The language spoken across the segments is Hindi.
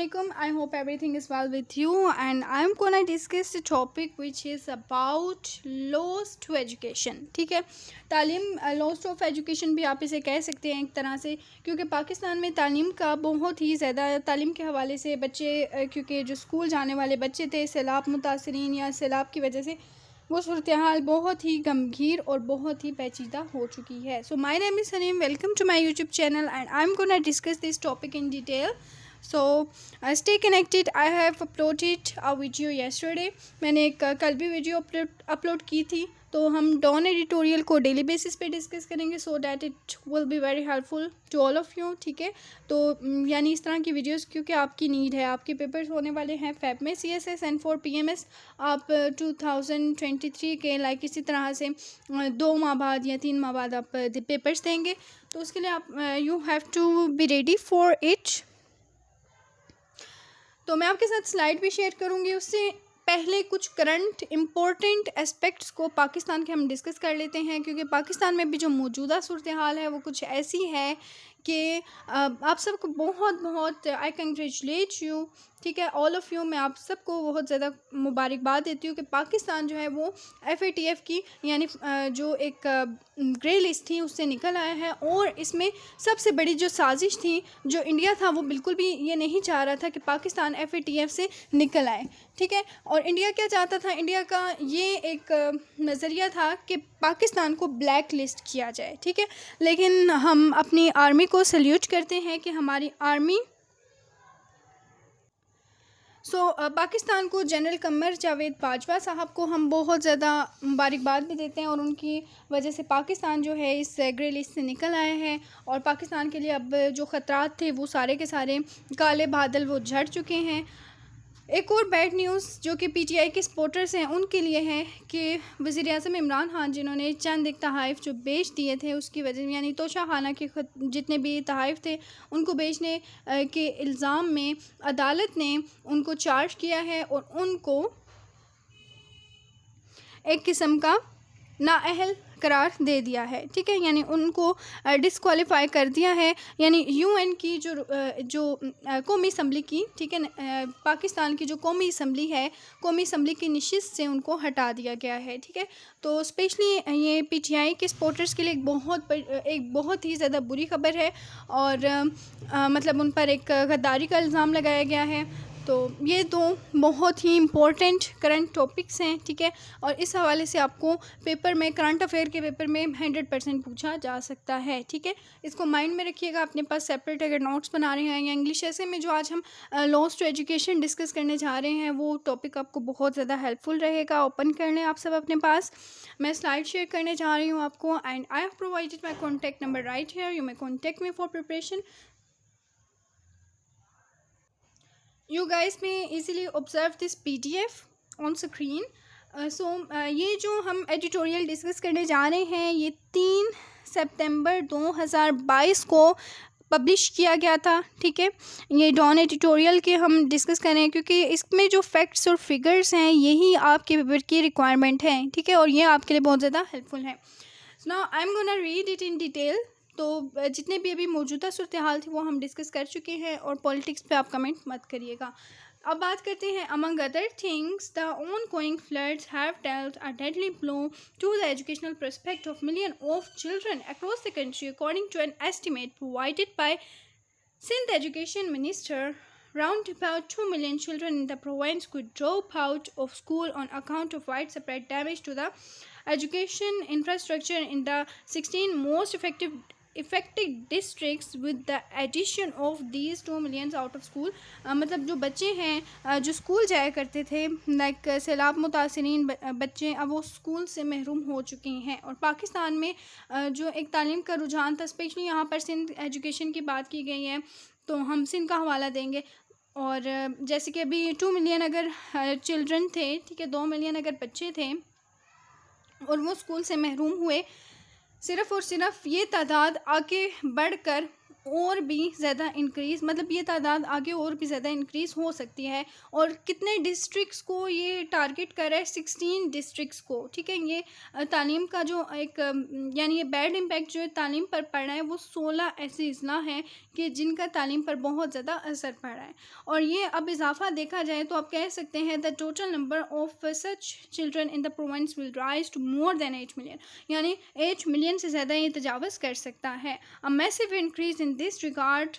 Assalamualaikum. I hope everything is well with you, and I'm gonna discuss the topic which is about loss to education. ठीक है, तालीम लॉस ऑफ एजुकेशन भी आप इसे कह सकते हैं एक तरह से, क्योंकि पाकिस्तान में तालीम का बहुत ही ज़्यादा तालीम के हवाले से बच्चे क्योंकि जो स्कूल जाने वाले बच्चे थे सैलाब मुतासरीन या सैलाब की वजह से वो सूरत हाल बहुत ही गमगीर और बहुत ही पेचीदा हो चुकी है. So my name is Salim, welcome to my YouTube channel and I am gonna discuss this topic in detail. So stay connected. I have uploaded a video yesterday. मैंने एक कल भी वीडियो अपलोड की थी. तो हम डॉन एडिटोरियल को डेली बेसिस पे डिस्कस करेंगे so that it will be very helpful to all of you. ठीक है, तो यानी इस तरह की वीडियोस क्योंकि आपकी नीड है. आपके पेपर्स होने वाले हैं फैब में CSS एंड फॉर PMS. आप 2023 के लाइक इसी तरह से 2 माह बाद या 3 माह बाद आप पेपर्स देंगे. तो उसके लिए आप you have to be ready for it. तो मैं आपके साथ स्लाइड भी शेयर करूँगी. उससे पहले कुछ करंट इम्पोर्टेंट एस्पेक्ट्स को पाकिस्तान के हम डिस्कस कर लेते हैं, क्योंकि पाकिस्तान में भी जो मौजूदा सूरत हाल है वो कुछ ऐसी है कि आप सबको बहुत आई कंग्रेचुलेट यू. ठीक है, ऑल ऑफ़ यू, मैं आप सबको बहुत ज़्यादा मुबारकबाद देती हूँ कि पाकिस्तान जो है वो FATF की यानी जो एक ग्रे लिस्ट थी उससे निकल आया है. और इसमें सबसे बड़ी जो साजिश थी, जो इंडिया था वो बिल्कुल भी ये नहीं चाह रहा था कि पाकिस्तान FATF से निकल आए. ठीक है, और इंडिया क्या चाहता था, इंडिया का ये एक नज़रिया था कि पाकिस्तान को ब्लैक लिस्ट किया जाए. ठीक है, लेकिन हम अपनी आर्मी को सल्यूट करते हैं कि हमारी आर्मी पाकिस्तान को जनरल कमर जावेद बाजवा साहब को हम बहुत ज़्यादा मुबारकबाद भी देते हैं, और उनकी वजह से पाकिस्तान जो है इस ग्रे लिस्ट से निकल आए हैं. और पाकिस्तान के लिए अब जो ख़तरात थे वो सारे के सारे काले बादल वो झड़ चुके हैं. एक और बैड न्यूज़ जो कि PTI के सपोर्टर्स हैं उनके लिए है कि वज़ीर-ए-आज़म इमरान खान जिन्होंने चंद एक तहाइफ जो बेच दिए थे उसकी वजह यानी तोशा खाना के जितने भी तहाइफ थे उनको बेचने के इल्ज़ाम में अदालत ने उनको चार्ज किया है और उनको एक किस्म का नाअहल करार दे दिया है. ठीक है, यानी उनको डिस्क्वालीफाई कर दिया है. यानी UN की जो कौमी असम्बली की, ठीक है, पाकिस्तान की जो कौमी असम्बली है, कौमी असम्बली की नशिस्त से उनको हटा दिया गया है. ठीक है, तो स्पेशली ये PTI के सपोर्टर्स के लिए एक बहुत ही ज़्यादा बुरी खबर है. और मतलब उन पर एक गद्दारी का इल्ज़ाम लगाया गया है. तो ये दो बहुत ही इम्पोर्टेंट करंट टॉपिक्स हैं. ठीक है, और इस हवाले से आपको पेपर में करंट अफेयर के पेपर में 100% पूछा जा सकता है. ठीक है, इसको माइंड में रखिएगा. अपने पास सेपरेट अगर नोट्स बना रहे हैं या इंग्लिश ऐसे में जो आज हम लॉस टू एजुकेशन डिस्कस करने जा रहे हैं वो टॉपिक आपको बहुत ज़्यादा हेल्पफुल रहेगा. ओपन कर लें आप सब अपने पास. मैं स्लाइड शेयर करने जा रही हूँ आपको. And I have provided my contact number right here. You may contact me for preparation. You guys may easily observe this PDF on screen. ये जो हम एडिटोरियल डिस्कस करने जा रहे हैं ये 3 सितंबर 2022 को पब्लिश किया गया था. ठीक है, ये डॉन एडिटोरियल के हम डिस्कस कर रहे हैं क्योंकि इसमें जो फैक्ट्स और फिगर्स हैं यही आपके पेपर की रिक्वायरमेंट है. ठीक है, और ये आपके लिए बहुत ज़्यादा हेल्पफुल है. Now I am gonna read it in detail. तो जितने भी अभी मौजूदा सूरत हाल थी वो हम डिस्कस कर चुके हैं, और पॉलिटिक्स पे आप कमेंट मत करिएगा. अब बात करते हैं. Among other things the ongoing floods have dealt a deadly blow to the educational prospect of millions of children across the country, according to an estimate provided by Sindh Education Minister. Round about 2 million children in the province could drop out of school on account of widespread damage to the education infrastructure in the 16 most affected districts, with the addition of these 2 million out of school. मतलब जो बच्चे हैं जो स्कूल जाया करते थे लाइक सैलाब मुतासरीन बच्चे अब वो स्कूल से महरूम हो चुके हैं. और पाकिस्तान में जो एक तालीम का रुझान था, स्पेशली यहाँ पर सिंध एजुकेशन की बात की गई है तो हम सिंध का हवाला देंगे. और जैसे कि अभी 2 मिलियन अगर चिल्ड्रन थे, ठीक है, 2 मिलियन अगर बच्चे थे और वो स्कूल से महरूम हुए, सिर्फ़ और सिर्फ ये तादाद आगे बढ़कर और भी ज़्यादा इंक्रीज़, मतलब ये तादाद आगे और भी ज़्यादा इंक्रीज़ हो सकती है। और कितने डिस्ट्रिक्ट्स को ये टारगेट कर रहा है? 16 डिस्ट्रिक्ट्स को, ठीक है। ये तालीम का जो एक यानी ये बैड इम्पैक्ट जो है तालीम पर पड़ रहा है, वो 16 ऐसे अजला हैं कि जिनका तालीम पर बहुत ज़्यादा असर पड़ रहा है। और ये अब इजाफा देखा जाए तो आप कह सकते हैं the total number of such children in the province will rise to more than 8 million, यानी 8 मिलियन से ज़्यादा ये तजावज़ कर सकता है। A massive increase in this regard,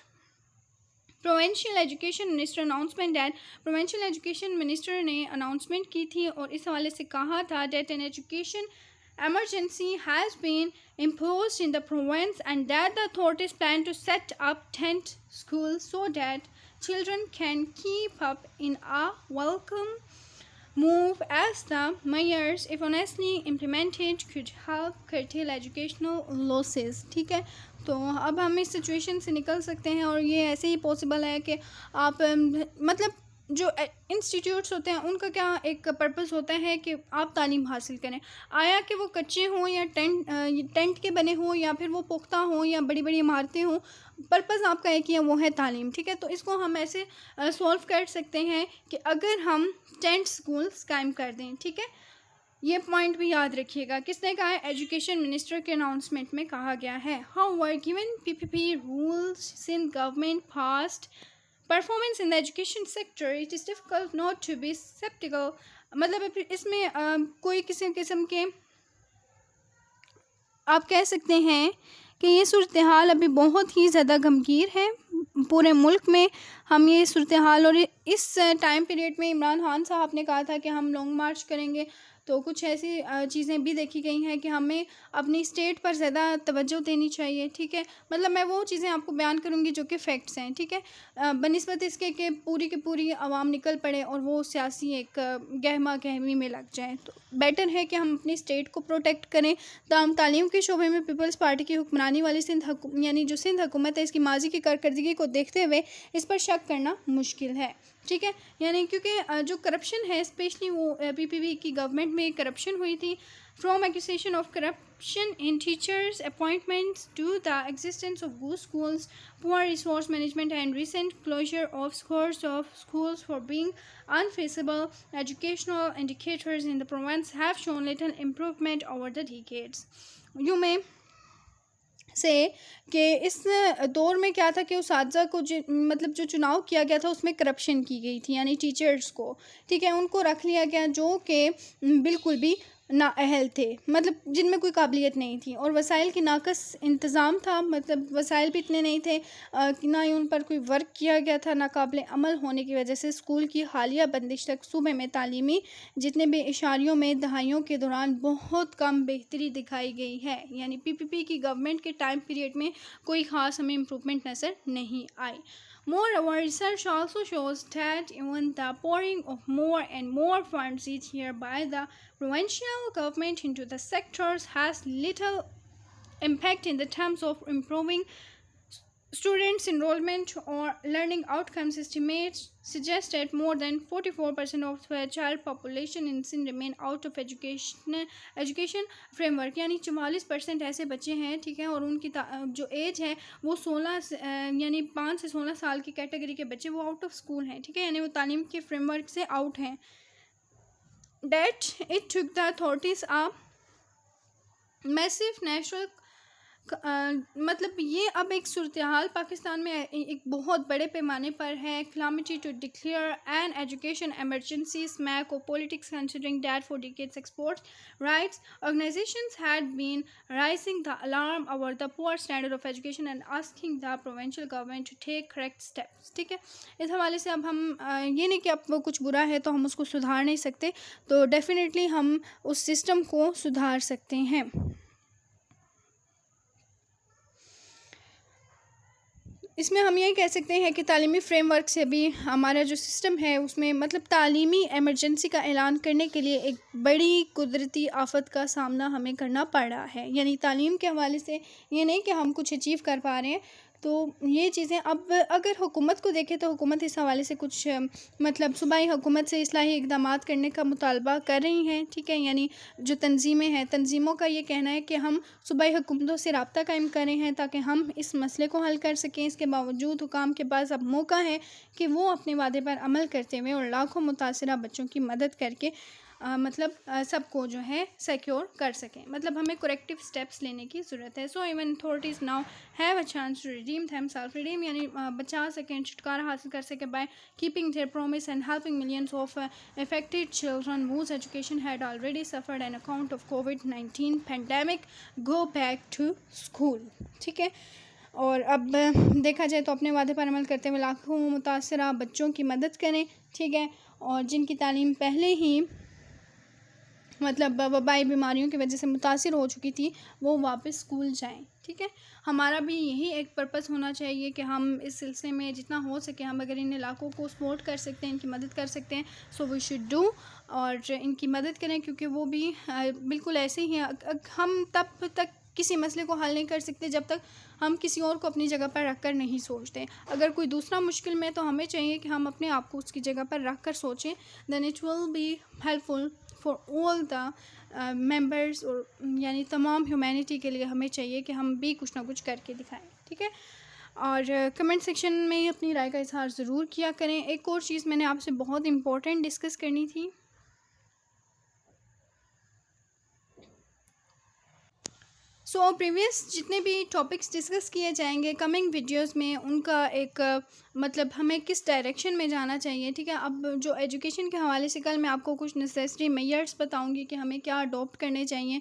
provincial education minister announcement that, provincial education minister ने अनाउंसमेंट की थी और इस हवाले से कहा था that an education emergency has been imposed in the province and that the authorities plan to set up tent schools so that children can keep up in a welcome move as the measures, if honestly implemented, could help curtail educational losses, ठीक है। तो अब हम इस सिचुएशन से निकल सकते हैं और ये ऐसे ही पॉसिबल है कि आप मतलब जो इंस्टीट्यूट्स होते हैं उनका क्या एक पर्पस होता है कि आप तालीम हासिल करें, आया कि वो कच्चे हों या टेंट के बने हों या फिर वो पुख्ता हों या बड़ी बड़ी इमारतें हों, पर्पस आपका एक ही है, वो है तालीम, ठीक है। तो इसको हम ऐसे सॉल्व कर सकते हैं कि अगर हम टेंट स्कूल्स कायम कर दें, ठीक है। ये पॉइंट भी याद रखिएगा। किसने कहा है? एजुकेशन मिनिस्टर के अनाउंसमेंट में कहा गया है। However given PPP rules Sindh government passed performance in the education sector, it is difficult not to be sceptical, मतलब इसमें कोई किसी किस्म के आप कह सकते हैं कि ये सूरत हाल अभी बहुत ही ज़्यादा गमगीर है पूरे मुल्क में। हम ये सूरत हाल और इस टाइम पीरियड में इमरान खान साहब ने कहा था कि हम लॉन्ग मार्च करेंगे, तो कुछ ऐसी चीज़ें भी देखी गई हैं कि हमें अपनी स्टेट पर ज़्यादा तवज्जो देनी चाहिए, ठीक है। मतलब मैं वो चीज़ें आपको बयान करूँगी जो कि फ़ैक्ट्स हैं, ठीक है, बनिस्बत इसके कि पूरी की पूरी आवाम निकल पड़े और वो सियासी एक गहमा गहमी में लग जाए। तो बेटर है कि हम अपनी स्टेट को प्रोटेक्ट करें। ताम तालीम के शोबे में पीपल्स पार्टी की हुक्मरानी वाली यानी जो सिंध हुकूमत है, इसकी माजी की कारकर्दगी को देखते हुए इस पर शक करना मुश्किल है, ठीक है। यानी क्योंकि जो करप्शन है, स्पेशली वो पीपीपी की गवर्नमेंट में करप्शन हुई थी, from accusation of corruption in teachers appointments to the existence of good schools, poor resource management and recent closure of scores of schools for being unfeasible, educational indicators in the province have shown little improvement over the decades. You may से कि इस दौर में क्या था कि उसातिज़ा को मतलब जो चुनाव किया गया था उसमें करप्शन की गई थी, यानी टीचर्स को, ठीक है, उनको रख लिया गया जो कि बिल्कुल भी नाअहल थे, मतलब जिनमें कोई काबिलियत नहीं थी, और वसाइल की नाकस इंतज़ाम था, मतलब वसाइल भी इतने नहीं थे कि ना ही उन पर कोई वर्क किया गया था, ना काबिल अमल होने की वजह से स्कूल की हालिया बंदिश तक सूबे में तालीमी जितने भी इशारियों में दहाइयों के दौरान बहुत कम बेहतरी दिखाई गई है। यानी पीपीपी की गवर्नमेंट के टाइम पीरियड में कोई ख़ास हमें इम्प्रूवमेंट नज़र नहीं आई। Moreover, research also shows that even the pouring of more and more funds each year by the provincial government into the sectors has little impact in the terms of improving students' enrollment or learning outcomes. Estimates suggest that more than 44% of the child population in Sindh remain out of education framework, यानी 44% ऐसे बच्चे हैं, ठीक है, और उनकी जो एज है वो 16 यानी 5 से 16 साल की कैटेगरी के बच्चे वो आउट ऑफ स्कूल हैं, ठीक है, यानी वो तालीम के फ्रेमवर्क से आउट हैं। That it took the authorities a massive national मतलब ये अब एक सूरत हाल पाकिस्तान में एक बहुत बड़े पैमाने पर है, calamity to declare an education emergency, smack और politics considering that for decades experts rights organisations had been raising the alarm over the poor standard of education and asking the provincial government to take correct steps, ठीक है। इस हवाले से अब हम ये नहीं कि अब वो कुछ बुरा है तो हम उसको सुधार नहीं सकते, तो डेफिनेटली हम उस सिस्टम को सुधार सकते हैं। इसमें हम ये कह सकते हैं कि तालीमी फ्रेमवर्क से भी हमारा जो सिस्टम है उसमें मतलब तालीमी एमरजेंसी का ऐलान करने के लिए एक बड़ी कुदरती आफत का सामना हमें करना पड़ रहा है। यानी तालीम के हवाले से ये नहीं कि हम कुछ अचीव कर पा रहे हैं, तो ये चीज़ें अब अगर हुकूमत को देखें तो हुकूमत इस हवाले से कुछ मतलब सूबाई हुकूमत से इस्लाही इक़दामात करने का मुतालबा कर रही हैं, ठीक है। यानी जो तंजीमें हैं, तंजीमों का ये कहना है कि हम सूबाई हुकूमतों से रब्ता कायम कर रहे हैं ताकि हम इस मसले को हल कर सकें। इसके बावजूद हुकाम के पास अब मौका है कि वो अपने वादे पर अमल करते हुए और लाखों मुतासिरा बच्चों की मदद करके मतलब सबको जो है सिक्योर कर सकें। मतलब हमें करेक्टिव स्टेप्स लेने की ज़रूरत है। So even authorities now have a chance to redeem themself, redeem यानी बचा सकें, छुटकारा हासिल कर सकें by keeping their promise and helping millions of affected children whose education had already suffered an account of COVID-19 pandemic go back to school, ठीक है। और अब देखा जाए तो अपने वादे पर अमल करते हुए लाखों मुतासरा बच्चों की मदद करें, ठीक है। और जिनकी तालीम पहले ही मतलब वबाई बीमारियों की वजह से मुतासिर हो चुकी थी, वो वापस स्कूल जाएं, ठीक है। हमारा भी यही एक पर्पस होना चाहिए कि हम इस सिलसिले में जितना हो सके हम अगर इन इलाकों को सपोर्ट कर सकते हैं, इनकी मदद कर सकते हैं, सो वी शुड डू और इनकी मदद करें, क्योंकि वो भी बिल्कुल ऐसे ही हैं। हम तब तक किसी मसले को हल नहीं कर सकते जब तक हम किसी और को अपनी जगह पर रख कर नहीं सोचते। अगर कोई दूसरा मुश्किल में तो हमें चाहिए कि हम अपने आप को उसकी जगह पर रख कर सोचें, then it will be helpful for all the members, और यानी तमाम ह्यूमैनिटी के लिए हमें चाहिए कि हम भी कुछ ना कुछ करके दिखाएं, ठीक है। और कमेंट सेक्शन में अपनी राय का इजहार ज़रूर किया करें। एक और चीज़ मैंने आपसे बहुत इम्पोर्टेंट डिस्कस करनी थी। सो प्रीवियस जितने भी टॉपिक्स डिस्कस किए जाएंगे कमिंग वीडियोस में, उनका एक मतलब हमें किस डायरेक्शन में जाना चाहिए, ठीक है। अब जो एजुकेशन के हवाले से कल मैं आपको कुछ नेसेसरी मेजर्स बताऊंगी कि हमें क्या अडॉप्ट करने चाहिए,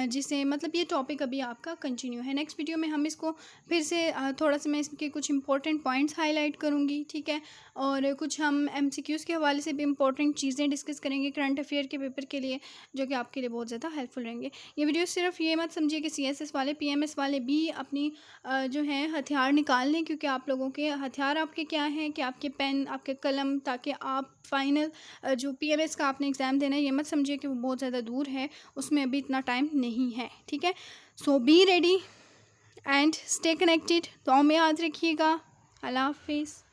जिससे मतलब ये टॉपिक अभी आपका कंटिन्यू है। नेक्स्ट वीडियो में हम इसको फिर से थोड़ा सा मैं इसके कुछ इंपॉर्टेंट पॉइंट्स हाईलाइट करूँगी, ठीक है। और कुछ हम MCQs के हवाले से भी इंपॉर्टेंट चीज़ें डिस्कस करेंगे करंट अफेयर के पेपर के लिए, जो कि आपके लिए बहुत ज़्यादा हेल्पफुल रहेंगे। ये वीडियो सिर्फ ये मत समझिए कि CSS वाले PMS वाले भी अपनी जो है हथियार निकाल लें, क्योंकि आप लोगों के हथियार आपके क्या हैं कि आपके पेन, आपके कलम, ताकि आप फाइनल जो PMS का आपने एग्ज़ाम देना है, ये मत समझिए कि वो बहुत ज़्यादा दूर है, उसमें अभी इतना टाइम नहीं है, ठीक है। So be ready and stay connected. तो में याद रखिएगा। अल्लाह हाफिज़।